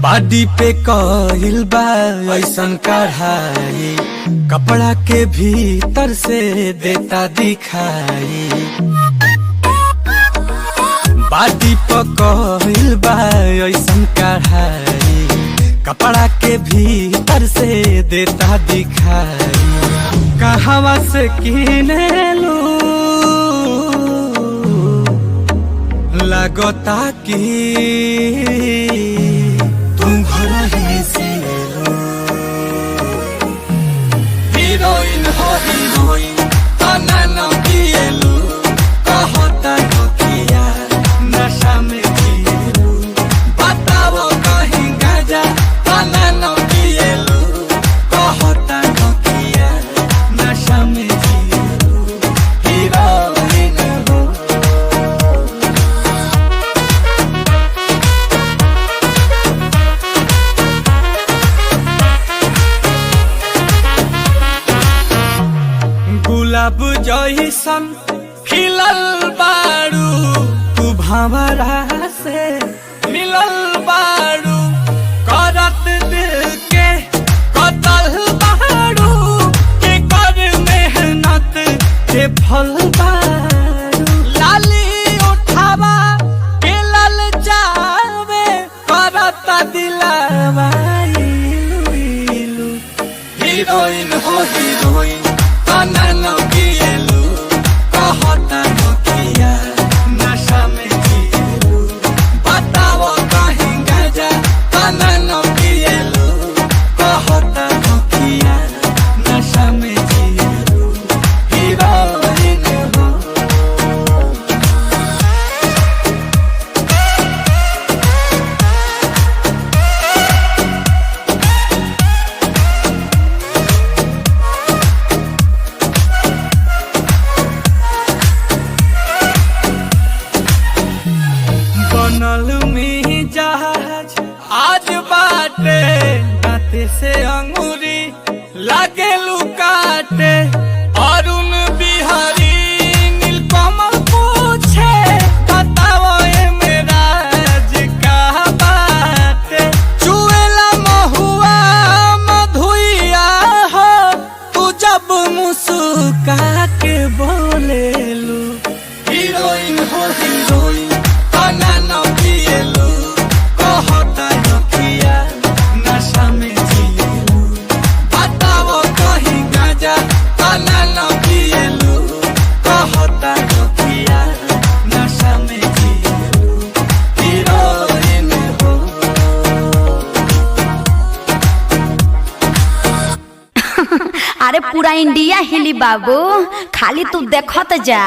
Body पे कइल बा ऐसन कढ़ाई, कपड़ा के भीतर से देता दिखाई। बॉडी पे कइल बा ऐसन कढ़ाई, कपड़ा के भीतर से देता दिखाई। कहवा से किने लू लगता कि तुम घर ही से हीरोइन हो हीरोइन तना न पिएलू, कहता हो किया नशा में जिएलू। बताओ कहीं गाजा तना न पिएलू, कहता हो किया नशा में जिएलू। हीरोइन हो गुलाब जइसन खिलल बारू, तू भंवरा से मिलल बारू। करत दिल के कतल बारू, के कर मेहनत के फल बारू। लाली उठावा के लल जावे, करत दिलावा इलू इलू। हीरोइन हो हीरोइन तना न पिएलू, कहता हो किया नशा में जिएलू। बताओ कहीं गाजा तना न पिएलू, कहता हो किया नशा में जिएलू। हीरोइन हो बनल में जहाज आज बाटे, दांते से अंगूरी लागे लुकाटे। अरुण बिहारी नीलकमल पूछे, बताओ ए मेरा का बाटे। चुएला महुआ मधुइया हो, तू जब मुस्कुरा के बोलेलू। हीरोइन हो हीरोइन तना न पिएलू, कहता हो किया नशा में जिएलू। बताओ कहीं गाजा तना न पिएलू, कहता हो किया नशा में जिएलू। हीरोइन हो अरे पूरा इंडिया हिली बाबू, खाली तू देखत जा।